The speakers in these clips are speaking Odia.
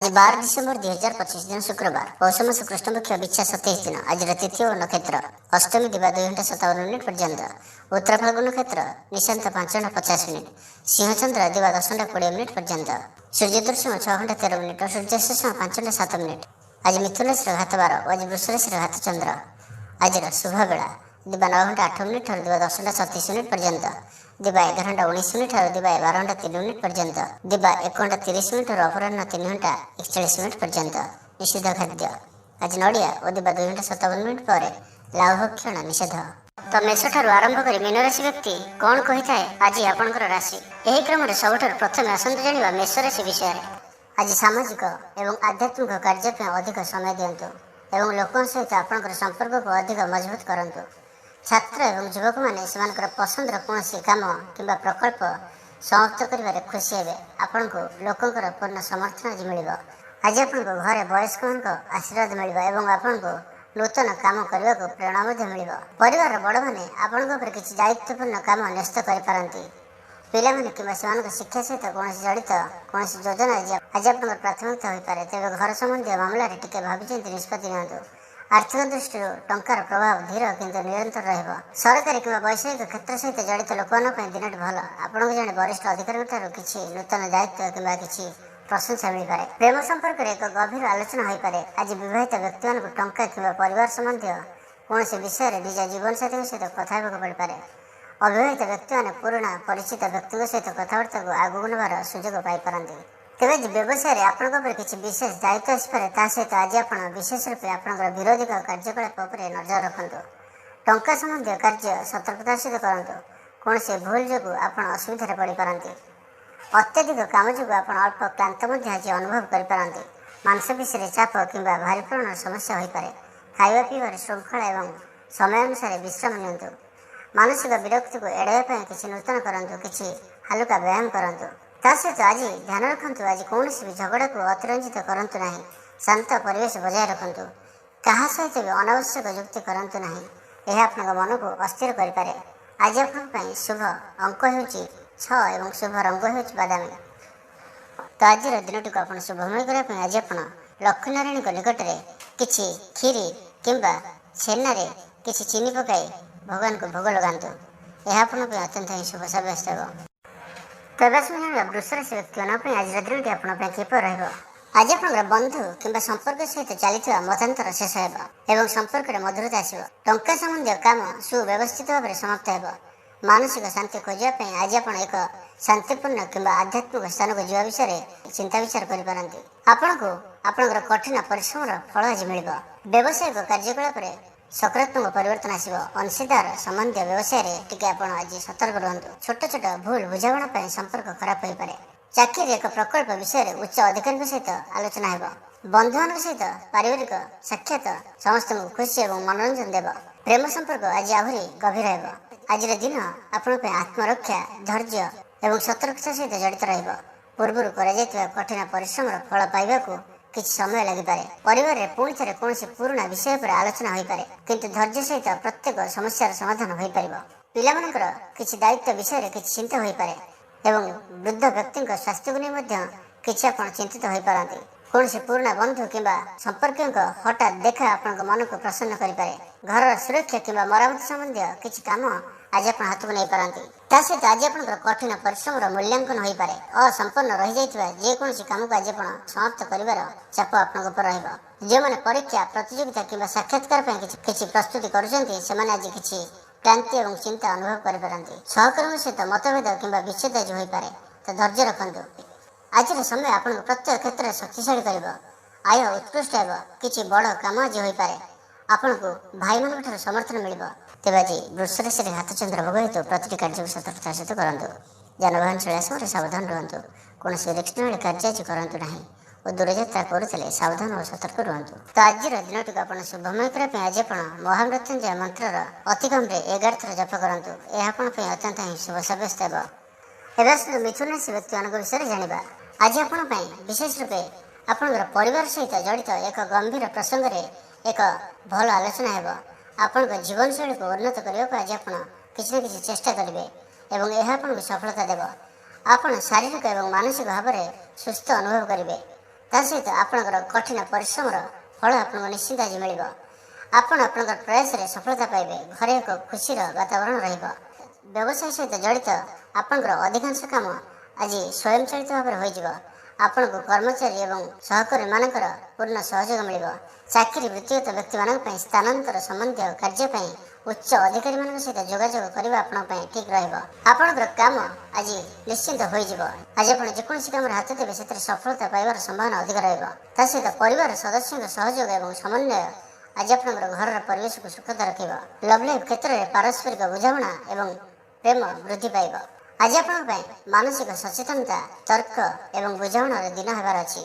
12 डिसेम्बर 2025 दिन शुक्रवार पौष मास कृष्ण पक्ष विच्छा 27 दिन आज तृतीय नक्षत्र अष्टमी दिवा 2 घंटा 57 मिनिट पर्यंत उत्तर फाल्गुन नक्षत्र निशांत 5 घंटा 50 मिनिट सिंहचंद्र दिवा 10 घंटा 20 मिनिट पर्यंत सूर्य दर्शन 6 घंटा 13 मिनिट और सूर्यास्त 5 घंटा 7 मिनिट आज मिथुन राशि घात 12 आज वृष राशि घात चंद्र आज शुभ बेला दिवा 9 घंटा 8 मिनिट और दिवा 10 घंटा 37 मिनिट पर्यंत दिवा 11 घंटा 19 मिनिट और दिवा 12 घंटा 3 मिनिट पर्यंत दिवा 1 घंटा 30 मिनिट और अपराह्न 3 घंटा 41 मिनिट पर्यंत निषिद्ध खाद्य आज नड़िया और दिवा 2 घंटा 57 मिनिट पर लाभक्षण निषेध। तो मेष ठारू आरंभ कर मीन राशि व्यक्ति कौन कही था आज आपंकर राशि यही क्रम सबुठ प्रथम आसत जाना मेष राशि विषय में आज सामाजिक एवं आध्यात्मिक कार्य अधिक समय दिंतु एवं लोकों सहित आपंकर संपर्क को अधिक मजबूत करंतु। छात्र एवं युवक मैंने से पसंदर कौन कम कि प्रकल्प समाप्त कर खुशी हे आपण को लोकंर पूर्ण समर्थन आज मिल आज आप घरे वयस्क आशीर्वाद मिल और आपन को नूतन काम करने को प्रेरणा मिल परिवार बड़ मैंने आपण किसी दायित्वपूर्ण कम न्यस्त कर पिलाने कि शिक्षा सहित कौन जड़ित कौन योजना आज आप प्राथमिकता हो पाए तेज घर संबंधी मामलें टी भाई निष्पत्ति नि आर्थिक दृष्टि टंकार प्रभाव धीर किंतु निरंतर रहिबो। सरकारी कि वैषयिक क्षेत्र सहित जड़ित लोकों दिन भल आपको जड़े वरिष्ठ अधिकारी किसी नूतन दायित्व कि किसी प्रशंसा मिल पाए। प्रेम संपर्क एक गभीर आलोचना हो पाए। आज विवाहित व्यक्ति मान टंका कि परिवार संबंधी कौन विषय में निज जीवन साथी सहित कथा पड़ पाए। अविवाहित व्यक्ति मैंने पुराणा परिचित व्यक्ति सहित कथबार्ता को आगू नबार सुजोग पाई तेज व्यवसाय आपंकर किसी विशेष दायित्व आसपे सहित आज आप विशेष रूप आपंकर विरोधी कार्यकलाप नजर रखु टंका संबंधी कार्य सतर्कता सहित करूँ कौन से भूल जो आप असुविधा पड़ पारती अत्यधिक काम जो आप अल्प क्लांत आज अनुभव करपारती मांसपेशी चाप कि भारीपूर्ण समस्या हो पाए। खावा पीबार श्रृंखला और समय अनुसार विश्राम नियंतु मानसिक विरक्ति को एड़ाई किसी नूतन करूँ किसी हालुका व्यायाम करूँ सहित आज ध्यान रखु आज कौन भी झगड़ा को अतिरंजित करूँ ना शांत परिवेश बजाय रखु क्या सहित भी अनावश्यक युक्ति करूँ ना यह आप मन को अस्थिर करें। आज आप शुभ अंक हो 6 और शुभ रंग हो बादामी। तो आज दिन टी आप शुभमय करने आज आप लक्ष्मीनारायण निकट में किसी खीरी कि छेना किसी चीनी पकाई भगवान को भोग लगातु यह अत्यंत ही शुभ सब्यस्त हो। वृष राशि व्यक्ति आज दिन टी आप किपर आज आप बंधु कि संपर्क सहित चलता मतांतर शेष हो संपर्क में मधुरता आसो टंका संबंधी काम सुव्यवस्थित भाव में समाप्त हो मानसिक शांति खोजापी आज आप एक शांतिपूर्ण कि आध्यात्मिक स्थान को जावा विषय चिंता विचार करपारती आपण को आपंकर कठिन परिश्रम फल आज मिल व्यावसायिक कार्यकलाप सकारात्मक परिवर्तन आसो अंशीदार संबंधी व्यवसाय टी आप आज सतर्क रुहतु छोट छोट भूल बुझाणा संपर्क खराब हो पाए। चाकरी एक प्रकल्प विषय उच्च अधिकारी सहित आलोचना हो बंधु मान सहित पारिवारिक साक्षात समस्त खुशी और मनोरंजन देव प्रेम संपर्क आज आहरी गभीर हो। आज दिन आपण आत्मरक्षा धैर्य और सतर्कता सहित जड़ित पूर्व कठिन परिश्रम फल पाइबा किसी समय लगिपे परिवार में पुणी थे कौन पुराणा विषय पर आलोचना हो पाए किंतु धैर्य सहित प्रत्येक समस्यार समाधान हो पार पिलामानकर किसी दायित्व विषय में किसी चिंता हो पाए एवं वृद्ध व्यक्ति स्वास्थ्य को नहीं किसी आप चिंतित हो पारती कौन पुराणा बंधु कि संपर्क हठात देखा आपण मन को प्रसन्न करें घर सुरक्षा कि मरामत संबंधी किसी कम आज आप हाथ को नहीं पारती सहित आज आप कठिन परिश्रम मूल्यांकन हो पाए असंपन्न रही जाइए जेकोसी कम को आज आप समाप्त कर चाप आपंक जो मैंने परीक्षा प्रतियोगिता कि साक्षात्कार किसी प्रस्तुति करें आज किसी क्रांति और चिंता अनुभव करें सहकर्मी सहित मतभेद कि विच्छेद आज हो पाए तो धैर्य रखु आज समय आप प्रत्येक क्षेत्र में शक्तिशाली कर आय उत्कृष्ट हो किसी बड़ कम आज हो पाए आपण को भाई मान समर्थन मिल तेज आज वृष राशि हाथ चंद्र भोग हेतु प्रति कार्य सतर्कता सहित करूँ जानवाहन चलिया समय सावधान रुहतु कौन रिस्क कार्य आज करूँ ना और दूरयात्रा करुले सावधान और सतर्क रुहतु। तो आज दिन टी आप शुभमय करने आज आप महामृत्युंजय मंत्र अति कम 11 थर जप करूँ यह अत्यंत ही शुभ सब्यस्त हो। मिथुन राशि व्यक्ति मान विषय जाना आज आप विशेष रूपे आपंकर परिवार सहित जड़ित एक गंभीर प्रसंग में एक भल आलोचना हो आपण जीवन शैली को उन्नत करने को आज आप किसी न किसी चेष्टा करेंगे और यह आपको सफलता देव। आप शारीरिक और मानसिक भाव में सुस्थ अनुभव करेंगे ତା ସହିତ ଆପଣଙ୍କର କଠିନ ପରିଶ୍ରମର ଫଳ ଆପଣଙ୍କୁ ନିଶ୍ଚିନ୍ତ ଆଜି ମିଳିବ। ଆପଣ ଆପଣଙ୍କର ପ୍ରୟାସରେ ସଫଳତା ପାଇବେ। ଘରେ ଏକ ଖୁସିର ବାତାବରଣ ରହିବ। ବ୍ୟବସାୟ ସହିତ ଜଡ଼ିତ ଆପଣଙ୍କର ଅଧିକାଂଶ କାମ ଆଜି ସ୍ୱୟଂଚାଳିତ ଭାବରେ ହୋଇଯିବ। ଆପଣଙ୍କୁ କର୍ମଚାରୀ ଏବଂ ସହକର୍ମୀମାନଙ୍କର ପୂର୍ଣ୍ଣ ସହଯୋଗ ମିଳିବ। ଚାକିରି ବୃତ୍ତିଗତ ବ୍ୟକ୍ତିମାନଙ୍କ ପାଇଁ ସ୍ଥାନାନ୍ତର ସମ୍ବନ୍ଧୀୟ କାର୍ଯ୍ୟ ପାଇଁ ଉଚ୍ଚ ଅଧିକାରୀମାନଙ୍କ ସହିତ ଯୋଗାଯୋଗ କରିବା ଆପଣଙ୍କ ପାଇଁ ଠିକ୍ ରହିବ। ଆପଣଙ୍କର କାମ ଆଜି ନିଶ୍ଚିନ୍ତ ହୋଇଯିବ। ଆଜି ଆପଣ ଯେକୌଣସି କାମରେ ହାତ ଦେବେ ସେଥିରେ ସଫଳତା ପାଇବାର ସମ୍ଭାବନା ଅଧିକ ରହିବ। ତା ସହିତ ପରିବାର ସଦସ୍ୟଙ୍କ ସହଯୋଗ ଏବଂ ସମନ୍ୱୟ ଆଜି ଆପଣଙ୍କର ଘରର ପରିବେଶକୁ ସୁଖଦ ରଖିବ। ଲଭ୍ ଲାଇଫ୍ କ୍ଷେତ୍ରରେ ପାରସ୍ପରିକ ବୁଝାମଣା ଏବଂ ପ୍ରେମ ବୃଦ୍ଧି ପାଇବ। ଆଜି ଆପଣଙ୍କ ପାଇଁ ମାନସିକ ସଚେତନତା, ତର୍କ ଏବଂ ବୁଝାମଣାର ଦିନ ହେବାର ଅଛି।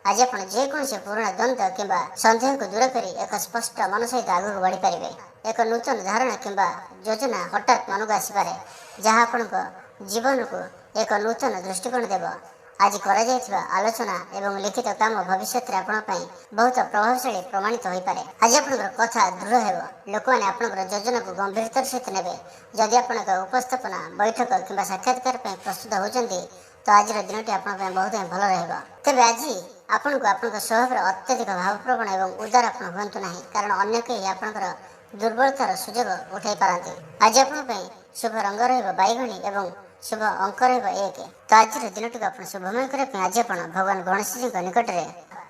ଆଜି ଆପଣ ଯେକୌଣସି ପୁରୁଣା ଦ୍ୱନ୍ଦ୍ୱ କିମ୍ବା ସନ୍ଦେହକୁ ଦୂର କରି ଏକ ସ୍ପଷ୍ଟ ମନ ସହିତ ଆଗକୁ ବଢ଼ିପାରିବେ। ଏକ ନୂତନ ଧାରଣା କିମ୍ବା ଯୋଜନା ହଠାତ୍ ମନକୁ ଆସିପାରେ, ଯାହା ଆପଣଙ୍କ ଜୀବନକୁ ଏକ ନୂତନ ଦୃଷ୍ଟିକୋଣ ଦେବ। ଆଜି କରାଯାଇଥିବା ଆଲୋଚନା ଏବଂ ଲିଖିତ କାମ ଭବିଷ୍ୟତରେ ଆପଣଙ୍କ ପାଇଁ ବହୁତ ପ୍ରଭାବଶାଳୀ ପ୍ରମାଣିତ ହୋଇପାରେ। ଆଜି ଆପଣଙ୍କର କଥା ଦୃଢ଼ ହେବ। ଲୋକମାନେ ଆପଣଙ୍କର ଯୋଜନାକୁ ଗମ୍ଭୀରତାର ସହିତ ନେବେ। ଯଦି ଆପଣ ଏକ ଉପସ୍ଥାପନା, ବୈଠକ କିମ୍ବା ସାକ୍ଷାତକାର ପାଇଁ ପ୍ରସ୍ତୁତ ହେଉଛନ୍ତି, ତ ଆଜିର ଦିନଟି ଆପଣଙ୍କ ପାଇଁ ବହୁତ ଭଲ ରହିବ। ତେବେ ଆଜି ଆପଣଙ୍କୁ ଆପଣଙ୍କ ସ୍ୱଭାବରେ ଅତ୍ୟଧିକ ଭାବପ୍ରବଣ ଏବଂ ଉଦାର ଆପଣ ହୁଅନ୍ତୁ ନାହିଁ, କାରଣ ଅନ୍ୟ କେହି ଆପଣଙ୍କର ଦୁର୍ବଳତାର ସୁଯୋଗ ଉଠାଇ ପାରନ୍ତି। ଆଜି ଆପଣଙ୍କ ପାଇଁ ଶୁଭ ରଙ୍ଗ ରହିବ ବାଇଗଣୀ ଏବଂ ଶୁଭ ଅଙ୍କ ରହିବ 1। ତ ଆଜିର ଦିନଟିକୁ ଆପଣ ଶୁଭମୟ କରିବା ପାଇଁ ଆଜି ଆପଣ ଭଗବାନ ଗଣେଶଜୀଙ୍କ ନିକଟରେ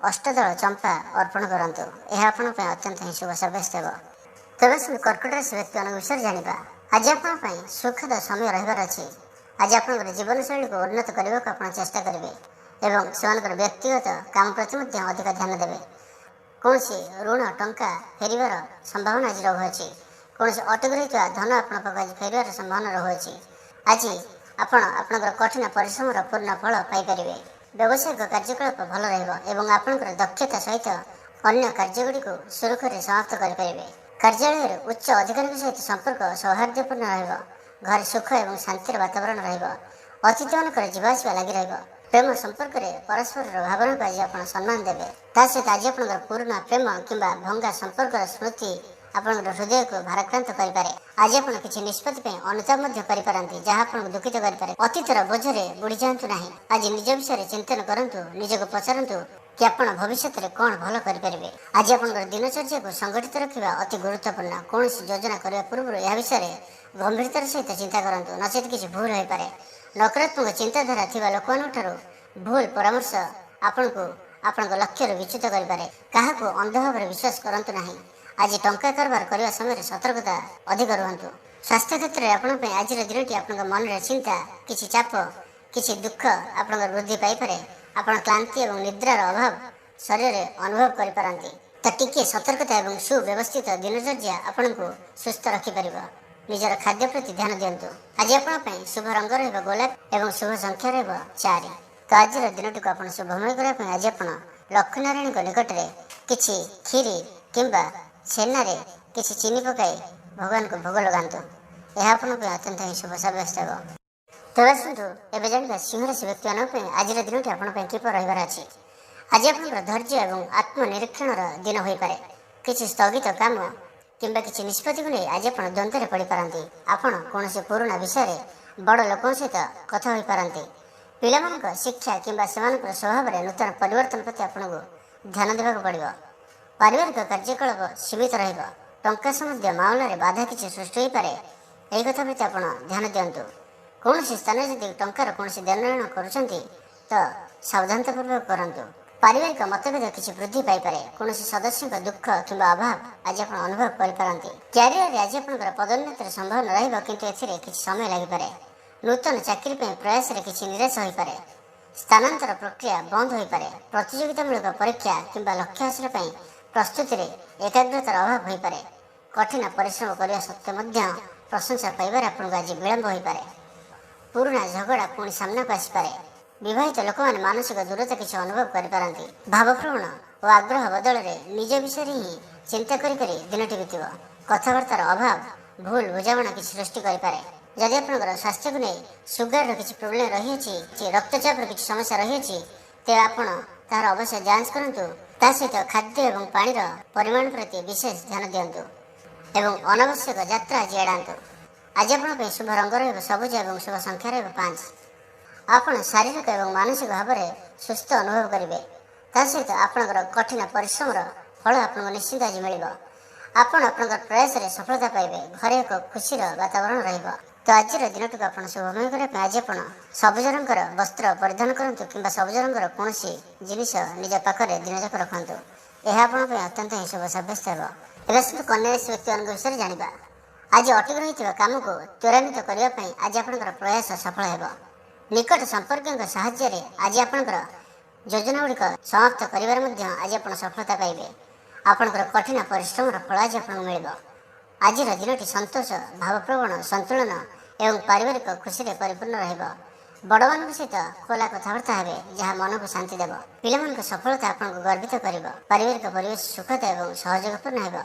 ଅଷ୍ଟଦଳ ଚମ୍ପା ଅର୍ପଣ କରନ୍ତୁ। ଏହା ଆପଣଙ୍କ ପାଇଁ ଅତ୍ୟନ୍ତ ହିଁ ଶୁଭ ସାବ୍ୟସ୍ତ ହେବ। ତେବେ ସବୁ କର୍କଟ ରାଶି ବ୍ୟକ୍ତିମାନଙ୍କ ବିଷୟରେ ଜାଣିବା। ଆଜି ଆପଣଙ୍କ ପାଇଁ ସୁଖଦ ସମୟ ରହିବାର ଅଛି। ଆଜି ଆପଣଙ୍କର ଜୀବନଶୈଳୀକୁ ଉନ୍ନତ କରିବାକୁ ଆପଣ ଚେଷ୍ଟା କରିବେ ଏବଂ ସେମାନଙ୍କର ବ୍ୟକ୍ତିଗତ କାମ ପ୍ରତି ମଧ୍ୟ ଅଧିକ ଧ୍ୟାନ ଦେବେ। କୌଣସି ଋଣ ଟଙ୍କା ଫେରିବାର ସମ୍ଭାବନା ଆଜି ରହୁଅଛି। କୌଣସି ଅଟକି ରହିଥିବା ଧନ ଆପଣଙ୍କ ପାଖକୁ ଆଜି ଫେରିବାର ସମ୍ଭାବନା ରହୁଅଛି। ଆଜି ଆପଣ ଆପଣଙ୍କର କଠିନ ପରିଶ୍ରମର ପୂର୍ଣ୍ଣ ଫଳ ପାଇପାରିବେ। ବ୍ୟବସାୟିକ କାର୍ଯ୍ୟକଳାପ ଭଲ ରହିବ ଏବଂ ଆପଣଙ୍କର ଦକ୍ଷତା ସହିତ ଅନ୍ୟ କାର୍ଯ୍ୟଗୁଡ଼ିକୁ ସୁରୁଖୁରୁରେ ସମାପ୍ତ କରିପାରିବେ। କାର୍ଯ୍ୟାଳୟରେ ଉଚ୍ଚ ଅଧିକାରୀଙ୍କ ସହିତ ସମ୍ପର୍କ ସୌହାର୍ଦ୍ଦ୍ୟପୂର୍ଣ୍ଣ ରହିବ। ଘରେ ସୁଖ ଏବଂ ଶାନ୍ତିର ବାତାବରଣ ରହିବ। ଅତିଥିମାନଙ୍କର ଯିବା ଆସିବା ଲାଗି ରହିବ। ପ୍ରେମ ସମ୍ପର୍କରେ ପରସ୍ପରର ଭାବନାକୁ ଆଜି ଆପଣ ସମ୍ମାନ ଦେବେ। ତା ସହିତ ଆଜି ଆପଣଙ୍କର ପୁରୁଣା ପ୍ରେମ କିମ୍ବା ଭଙ୍ଗା ସମ୍ପର୍କର ସ୍ମୃତି ଆପଣଙ୍କର ହୃଦୟକୁ ଭାରାକ୍ରାନ୍ତ କରିପାରେ। ଆଜି ଆପଣ କିଛି ନିଷ୍ପତ୍ତି ପାଇଁ ଅନୁତାପ ମଧ୍ୟ କରିପାରନ୍ତି, ଯାହା ଆପଣଙ୍କୁ ଦୁଃଖିତ କରିପାରେ। ଅତୀତର ବୋଝରେ ବୁଡ଼ି ଯାଆନ୍ତୁ ନାହିଁ। ଆଜି ନିଜ ବିଷୟରେ ଚିନ୍ତନ କରନ୍ତୁ। ନିଜକୁ ପଚାରନ୍ତୁ କି ଆପଣ ଭବିଷ୍ୟତରେ କ'ଣ ଭଲ କରିପାରିବେ। ଆଜି ଆପଣଙ୍କର ଦିନଚର୍ଯ୍ୟାକୁ ସଂଗଠିତ ରଖିବା ଅତି ଗୁରୁତ୍ୱପୂର୍ଣ୍ଣ। କୌଣସି ଯୋଜନା କରିବା ପୂର୍ବରୁ ଏହା ବିଷୟରେ ଗମ୍ଭୀରତାର ସହିତ ଚିନ୍ତା କରନ୍ତୁ, ନଚେତ୍ କିଛି ଭୁଲ ହୋଇପାରେ। ନକାରାତ୍ମକ ଚିନ୍ତାଧାରା ଥିବା ଲୋକମାନଙ୍କଠାରୁ ଭୁଲ ପରାମର୍ଶ ଆପଣଙ୍କୁ ଆପଣଙ୍କ ଲକ୍ଷ୍ୟରୁ ବିଚ୍ୟୁତ କରିପାରେ। କାହାକୁ ଅନ୍ଧ ଭାବରେ ବିଶ୍ୱାସ କରନ୍ତୁ ନାହିଁ। ଆଜି ଟଙ୍କା କାରବାର କରିବା ସମୟରେ ସତର୍କତା ଅଧିକ ରୁହନ୍ତୁ। ସ୍ୱାସ୍ଥ୍ୟ କ୍ଷେତ୍ରରେ ଆପଣଙ୍କ ପାଇଁ ଆଜିର ଦିନଟି ଆପଣଙ୍କ ମନରେ ଚିନ୍ତା, କିଛି ଚାପ, କିଛି ଦୁଃଖ ଆପଣଙ୍କର ବୃଦ୍ଧି ପାଇପାରେ। ଆପଣ କ୍ଳାନ୍ତି ଏବଂ ନିଦ୍ରାର ଅଭାବ ଶରୀରରେ ଅନୁଭବ କରିପାରନ୍ତି। ତ ଟିକିଏ ସତର୍କତା ଏବଂ ସୁବ୍ୟବସ୍ଥିତ ଦିନଚର୍ଯ୍ୟା ଆପଣଙ୍କୁ ସୁସ୍ଥ ରଖିପାରିବ। ନିଜର ଖାଦ୍ୟ ପ୍ରତି ଧ୍ୟାନ ଦିଅନ୍ତୁ। ଆଜି ଆପଣଙ୍କ ପାଇଁ ଶୁଭ ରଙ୍ଗ ରହିବ ଗୋଲାପ ଏବଂ ଶୁଭ ସଂଖ୍ୟା ରହିବ 4। ତ ଆଜିର ଦିନଟିକୁ ଆପଣ ଶୁଭମୟ କରିବା ପାଇଁ ଆଜି ଆପଣ ଲକ୍ଷ୍ମୀନାରାୟଣଙ୍କ ନିକଟରେ କିଛି କ୍ଷୀରି କିମ୍ବା ଛେନାରେ କିଛି ଚିନି ପକାଇ ଭଗବାନଙ୍କୁ ଭୋଗ ଲଗାନ୍ତୁ। ଏହା ଆପଣଙ୍କ ପାଇଁ ଅତ୍ୟନ୍ତ ହିଁ ଶୁଭ ସାବ୍ୟସ୍ତ ହେବ। ତେବେ ଆସନ୍ତୁ ଏବେ ଜାଣିବା ସିଂହରାଶି ବ୍ୟକ୍ତିମାନଙ୍କ ପାଇଁ ଆଜିର ଦିନଟି ଆପଣଙ୍କ ପାଇଁ କିପରି ରହିବାର ଅଛି। ଆଜି ଆପଣଙ୍କର ଧୈର୍ଯ୍ୟ ଏବଂ ଆତ୍ମନିରୀକ୍ଷଣର ଦିନ ହୋଇପାରେ। କିଛି ସ୍ଥଗିତ କାମ କିମ୍ବା କିଛି ନିଷ୍ପତ୍ତିକୁ ନେଇ ଆଜି ଆପଣ ଦ୍ୱନ୍ଦ୍ୱରେ ପଡ଼ିପାରନ୍ତି। ଆପଣ କୌଣସି ପୁରୁଣା ବିଷୟରେ ବଡ଼ ଲୋକଙ୍କ ସହିତ କଥା ହୋଇପାରନ୍ତି। ପିଲାମାନଙ୍କ ଶିକ୍ଷା କିମ୍ବା ସେମାନଙ୍କର ସ୍ୱଭାବରେ ନୂତନ ପରିବର୍ତ୍ତନ ପ୍ରତି ଆପଣଙ୍କୁ ଧ୍ୟାନ ଦେବାକୁ ପଡ଼ିବ। ପାରିବାରିକ କାର୍ଯ୍ୟକଳାପ ସୀମିତ ରହିବ। ଟଙ୍କା ସମ୍ବନ୍ଧୀୟ ମାମଲାରେ ବାଧା କିଛି ସୃଷ୍ଟି ହୋଇପାରେ। ଏହି କଥା ପ୍ରତି ଆପଣ ଧ୍ୟାନ ଦିଅନ୍ତୁ। କୌଣସି ସ୍ଥାନରେ ଯଦି ଟଙ୍କାର କୌଣସି ଦେଣନେଣ କରୁଛନ୍ତି ତ ସାବଧାନତାପୂର୍ବକ କରନ୍ତୁ। ପାରିବାରିକ ମତଭେଦ କିଛି ବୃଦ୍ଧି ପାଇପାରେ। କୌଣସି ସଦସ୍ୟଙ୍କ ଦୁଃଖ କିମ୍ବା ଅଭାବ ଆଜି ଆପଣ ଅନୁଭବ କରିପାରନ୍ତି। କ୍ୟାରିୟରରେ ଆଜି ଆପଣଙ୍କର ପଦୋନ୍ନତିର ସମ୍ଭାବନା ରହିବ, କିନ୍ତୁ ଏଥିରେ କିଛି ସମୟ ଲାଗିପାରେ। ନୂତନ ଚାକିରି ପାଇଁ ପ୍ରୟାସରେ କିଛି ନିରାଶ ହୋଇପାରେ। ସ୍ଥାନାନ୍ତର ପ୍ରକ୍ରିୟା ବନ୍ଦ ହୋଇପାରେ। ପ୍ରତିଯୋଗିତାମୂଳକ ପରୀକ୍ଷା କିମ୍ବା ଲକ୍ଷ୍ୟ ହାସଲ ପାଇଁ ପ୍ରସ୍ତୁତିରେ ଏକାଗ୍ରତାର ଅଭାବ ହୋଇପାରେ। କଠିନ ପରିଶ୍ରମ କରିବା ସତ୍ତ୍ୱେ ମଧ୍ୟ ପ୍ରଶଂସା ପାଇବାରେ ଆପଣଙ୍କୁ ଆଜି ବିଳମ୍ବ ହୋଇପାରେ। ପୁରୁଣା ଝଗଡ଼ା ପୁଣି ସାମ୍ନାକୁ ଆସିପାରେ। ବିବାହିତ ଲୋକମାନେ ମାନସିକ ଦୂରତା କିଛି ଅନୁଭବ କରିପାରନ୍ତି। ଭାବପ୍ରବଣ ଓ ଆଗ୍ରହ ବଦଳରେ ନିଜ ବିଷୟରେ ହିଁ ଚିନ୍ତା କରି କରି ଦିନଟି ବିତିବ। କଥାବାର୍ତ୍ତାର ଅଭାବ ଭୁଲ ବୁଝାମଣା କିଛି ସୃଷ୍ଟି କରିପାରେ। ଯଦି ଆପଣଙ୍କର ସ୍ୱାସ୍ଥ୍ୟକୁ ନେଇ ସୁଗାରର କିଛି ପ୍ରୋବ୍ଲେମ୍ ରହିଅଛି, ରକ୍ତଚାପର କିଛି ସମସ୍ୟା ରହିଅଛି, ତେବେ ଆପଣ ତାହାର ଅବଶ୍ୟ ଯାଞ୍ଚ କରନ୍ତୁ। ତା ସହିତ ଖାଦ୍ୟ ଏବଂ ପାଣିର ପରିମାଣ ପ୍ରତି ବିଶେଷ ଧ୍ୟାନ ଦିଅନ୍ତୁ ଏବଂ ଅନାବଶ୍ୟକ ଯାତ୍ରା ଆଜି ଏଡ଼ାନ୍ତୁ। ଆଜି ଆପଣଙ୍କ ପାଇଁ ଶୁଭ ରଙ୍ଗ ରହିବ ସବୁଜ ଏବଂ ଶୁଭ ସଂଖ୍ୟା ରହିବ 5। ଆପଣ ଶାରୀରିକ ଏବଂ ମାନସିକ ଭାବରେ ସୁସ୍ଥ ଅନୁଭବ କରିବେ। ତା ସହିତ ଆପଣଙ୍କର କଠିନ ପରିଶ୍ରମର ଫଳ ଆପଣଙ୍କୁ ନିଶ୍ଚିନ୍ତ ଆଜି ମିଳିବ। ଆପଣ ଆପଣଙ୍କର ପ୍ରୟାସରେ ସଫଳତା ପାଇବେ। ଘରେ ଏକ ଖୁସିର ବାତାବରଣ ରହିବ। ତ ଆଜିର ଦିନଟିକୁ ଆପଣ ଶୁଭମୟ କରିବା ପାଇଁ ଆଜି ଆପଣ ସବୁଜ ରଙ୍ଗର ବସ୍ତ୍ର ପରିଧାନ କରନ୍ତୁ କିମ୍ବା ସବୁଜ ରଙ୍ଗର କୌଣସି ଜିନିଷ ନିଜ ପାଖରେ ଦିନଯାକ ରଖନ୍ତୁ। ଏହା ଆପଣଙ୍କ ପାଇଁ ଅତ୍ୟନ୍ତ ହିଁ ଶୁଭ ସାବ୍ୟସ୍ତ ହେବ। ଏବେ ଆସନ୍ତୁ କନ୍ୟା ରାଶି ବ୍ୟକ୍ତିମାନଙ୍କ ବିଷୟରେ ଜାଣିବା। ଆଜି ଅଟକି ରହିଥିବା କାମକୁ ତ୍ୱରାନ୍ୱିତ କରିବା ପାଇଁ ଆଜି ଆପଣଙ୍କର ପ୍ରୟାସ ସଫଳ ହେବ। ନିକଟ ସମ୍ପର୍କୀୟଙ୍କ ସାହାଯ୍ୟରେ ଆଜି ଆପଣଙ୍କର ଯୋଜନାଗୁଡ଼ିକ ସମାପ୍ତ କରିବାରେ ମଧ୍ୟ ଆଜି ଆପଣ ସଫଳତା ପାଇବେ। ଆପଣଙ୍କର କଠିନ ପରିଶ୍ରମର ଫଳ ଆଜି ଆପଣଙ୍କୁ ମିଳିବ। ଆଜିର ଦିନଟି ସନ୍ତୋଷ, ଭାବପ୍ରବଣ, ସନ୍ତୁଳନ ଏବଂ ପାରିବାରିକ ଖୁସିରେ ପରିପୂର୍ଣ୍ଣ ରହିବ। ବଡ଼ମାନଙ୍କ ସହିତ ଖୋଲା କଥାବାର୍ତ୍ତା ହେବେ, ଯାହା ମନକୁ ଶାନ୍ତି ଦେବ। ପିଲାମାନଙ୍କ ସଫଳତା ଆପଣଙ୍କୁ ଗର୍ବିତ କରିବ। ପାରିବାରିକ ପରିବେଶ ସୁଖଦ ଏବଂ ସହଯୋଗପୂର୍ଣ୍ଣ ହେବ।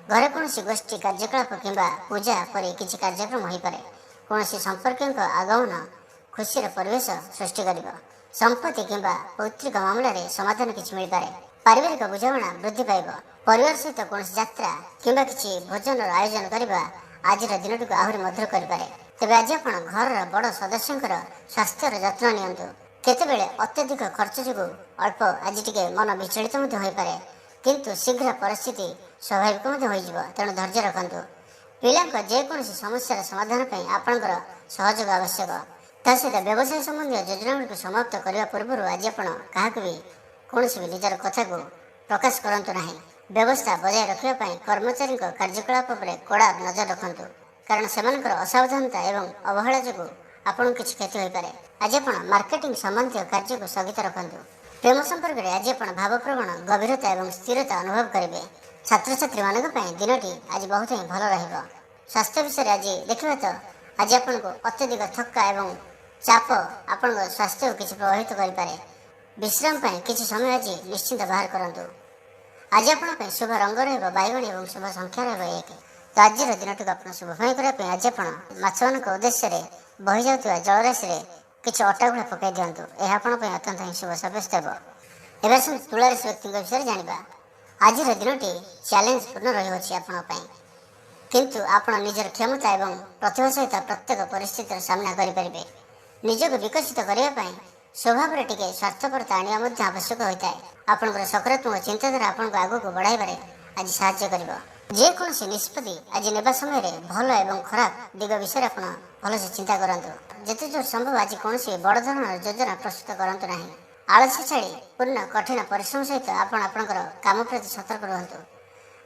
ଘରେ କୌଣସି ଗୋଷ୍ଠୀ କାର୍ଯ୍ୟକଳାପ କିମ୍ବା ପୂଜା ପରି କିଛି କାର୍ଯ୍ୟକ୍ରମ ହୋଇପାରେ। କୌଣସି ସମ୍ପର୍କୀୟଙ୍କ ଆଗମନ ଖୁସିର ପରିବେଶ ସୃଷ୍ଟି କରିବ। ସମ୍ପତ୍ତି କିମ୍ବା ପୈତୃକ ମାମଲାରେ ସମାଧାନ କିଛି ମିଳିପାରେ। ପାରିବାରିକ ବୁଝାମଣା ବୃଦ୍ଧି ପାଇବ। ପରିବାର ସହିତ କୌଣସି ଯାତ୍ରା କିମ୍ବା କିଛି ଭୋଜନର ଆୟୋଜନ କରିବା ଆଜିର ଦିନଟିକୁ ଆହୁରି ମଧୁର କରିପାରେ। ତେବେ ଆଜି ଆପଣ ଘରର ବଡ଼ ସଦସ୍ୟଙ୍କର ସ୍ୱାସ୍ଥ୍ୟର ଯତ୍ନ ନିଅନ୍ତୁ। କେତେବେଳେ ଅତ୍ୟଧିକ ଖର୍ଚ୍ଚ ଯୋଗୁଁ ଅଳ୍ପ ଆଜି ଟିକେ ମନ ବିଚଳିତ ମଧ୍ୟ ହୋଇପାରେ, କିନ୍ତୁ ଶୀଘ୍ର ପରିସ୍ଥିତି ସ୍ୱାଭାବିକ ମଧ୍ୟ ହୋଇଯିବ। ତେଣୁ ଧୈର୍ଯ୍ୟ ରଖନ୍ତୁ। ପିଲାଙ୍କ ଯେକୌଣସି ସମସ୍ୟାର ସମାଧାନ ପାଇଁ ଆପଣଙ୍କର ସହଯୋଗ ଆବଶ୍ୟକ। ତା ସହିତ ବ୍ୟବସାୟ ସମ୍ବନ୍ଧୀୟ ଯୋଜନାଗୁଡ଼ିକୁ ସମାପ୍ତ କରିବା ପୂର୍ବରୁ ଆଜି ଆପଣ କାହାକୁ ବି କୌଣସି ବି ନିଜର କଥାକୁ ପ୍ରକାଶ କରନ୍ତୁ ନାହିଁ। ବ୍ୟବସ୍ଥା ବଜାୟ ରଖିବା ପାଇଁ କର୍ମଚାରୀଙ୍କ କାର୍ଯ୍ୟକଳାପ ଉପରେ କଡ଼ା ନଜର ରଖନ୍ତୁ, କାରଣ ସେମାନଙ୍କର ଅସାବଧାନତା ଏବଂ ଅବହେଳା ଯୋଗୁଁ ଆପଣଙ୍କୁ କିଛି କ୍ଷତି ହୋଇପାରେ। ଆଜି ଆପଣ ମାର୍କେଟିଂ ସମ୍ବନ୍ଧୀୟ କାର୍ଯ୍ୟକୁ ସ୍ଥଗିତ ରଖନ୍ତୁ। ପ୍ରେମ ସମ୍ପର୍କରେ ଆଜି ଆପଣ ଭାବପ୍ରବଣ, ଗଭୀରତା ଏବଂ ସ୍ଥିରତା ଅନୁଭବ କରିବେ। ଛାତ୍ରଛାତ୍ରୀମାନଙ୍କ ପାଇଁ ଦିନଟି ଆଜି ବହୁତ ହିଁ ଭଲ ରହିବ। ସ୍ୱାସ୍ଥ୍ୟ ବିଷୟରେ ଆଜି ଦେଖିବା ତ ଆଜି ଆପଣଙ୍କୁ ଅତ୍ୟଧିକ ଥକ୍କା ଏବଂ ଚାପ ଆପଣଙ୍କ ସ୍ୱାସ୍ଥ୍ୟକୁ କିଛି ପ୍ରଭାବିତ କରିପାରେ। ବିଶ୍ରାମ ପାଇଁ କିଛି ସମୟ ଆଜି ନିଶ୍ଚିନ୍ତ ବାହାର କରନ୍ତୁ। ଆଜି ଆପଣଙ୍କ ପାଇଁ ଶୁଭ ରଙ୍ଗ ରହିବ ବାଇଗଣୀ ଏବଂ ଶୁଭ ସଂଖ୍ୟା ରହିବ 1। ତ ଆଜିର ଦିନଟିକୁ ଆପଣ ଶୁଭମୟ କରିବା ପାଇଁ ଆଜି ଆପଣ ମାଛମାନଙ୍କ ଉଦ୍ଦେଶ୍ୟରେ ବହିଯାଉଥିବା ଜଳରାଶିରେ କିଛି ଅଟା ଗୁଳା ପକାଇ ଦିଅନ୍ତୁ। ଏହା ଆପଣଙ୍କ ପାଇଁ ଅତ୍ୟନ୍ତ ହିଁ ଶୁଭ ସାବ୍ୟସ୍ତ ହେବ। ଏବେ ଆସନ୍ତୁ ତୁଳା ରାଶି ବ୍ୟକ୍ତିଙ୍କ ବିଷୟରେ ଜାଣିବା। ଆଜିର ଦିନଟି ଚ୍ୟାଲେଞ୍ଜ ପୂର୍ଣ୍ଣ ରହିଅଛି ଆପଣଙ୍କ ପାଇଁ, କିନ୍ତୁ ଆପଣ ନିଜର କ୍ଷମତା ଏବଂ ପ୍ରତିଭା ସହିତ ପ୍ରତ୍ୟେକ ପରିସ୍ଥିତିର ସାମ୍ନା କରିପାରିବେ। ନିଜକୁ ବିକଶିତ କରିବା ପାଇଁ ସ୍ୱଭାବରେ ଟିକେ ସ୍ୱାର୍ଥପରତା ଆଣିବା ମଧ୍ୟ ଆବଶ୍ୟକ ହୋଇଥାଏ। ଆପଣଙ୍କର ସକାରାତ୍ମକ ଚିନ୍ତାଧାରା ଆପଣଙ୍କୁ ଆଗକୁ ବଢ଼ାଇବାରେ ଆଜି ସାହାଯ୍ୟ କରିବ। ଯେକୌଣସି ନିଷ୍ପତ୍ତି ଆଜି ନେବା ସମୟରେ ଭଲ ଏବଂ ଖରାପ ଦିଗ ବିଷୟରେ ଆପଣ ଭଲସେ ଚିନ୍ତା କରନ୍ତୁ। ଯେତେ ଦୂର ସମ୍ଭବ ଆଜି କୌଣସି ବଡ଼ ଧରଣର ଯୋଜନା ପ୍ରସ୍ତୁତ କରନ୍ତୁ ନାହିଁ। ଆଳସ୍ୟ ଛାଡ଼ି ପୂର୍ଣ୍ଣ କଠିନ ପରିଶ୍ରମ ସହିତ ଆପଣ ଆପଣଙ୍କର କାମ ପ୍ରତି ସତର୍କ ରୁହନ୍ତୁ।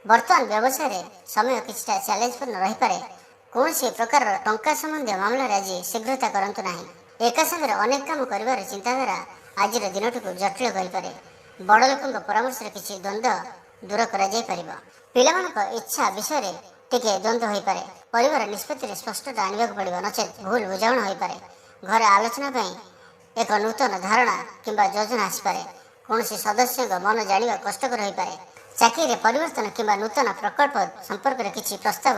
ବର୍ତ୍ତମାନ ବ୍ୟବସାୟରେ ସମୟ କିଛିଟା ଚ୍ୟାଲେଞ୍ଜପୂର୍ଣ୍ଣ ରହିପାରେ। କୌଣସି ପ୍ରକାରର ଟଙ୍କା ସମ୍ବନ୍ଧୀୟ ମାମଲାରେ ଆଜି ଶୀଘ୍ରତା କରନ୍ତୁ ନାହିଁ। ଏକା ସାଙ୍ଗରେ ଅନେକ କାମ କରିବାର ଚିନ୍ତାଧାରା ଆଜିର ଦିନଟିକୁ ଜଟିଳ କରିପାରେ। ବଡ଼ ଲୋକଙ୍କ ପରାମର୍ଶରେ କିଛି ଦ୍ୱନ୍ଦ୍ୱ ଦୂର କରାଯାଇପାରିବ। ପିଲାମାନଙ୍କ ଇଚ୍ଛା ବିଷୟରେ ଟିକେ ଦ୍ୱନ୍ଦ୍ୱ ହୋଇପାରେ। ପରିବାର ନିଷ୍ପତ୍ତିରେ ସ୍ପଷ୍ଟତା ଆଣିବାକୁ ପଡ଼ିବ, ନଚେତ୍ ଭୁଲ ବୁଝାମଣା ହୋଇପାରେ। ଘରେ ଆଲୋଚନା ପାଇଁ ଏକ ନୂତନ ଧାରଣା କିମ୍ବା ଯୋଜନା ଆସିପାରେ। କୌଣସି ସଦସ୍ୟଙ୍କ ମନ ଜାଣିବା କଷ୍ଟକର ହୋଇପାରେ। ଚାକିରିରେ ପରିବର୍ତ୍ତନ କିମ୍ବା ନୂତନ ପ୍ରକଳ୍ପ ସମ୍ପର୍କରେ କିଛି ପ୍ରସ୍ତାବ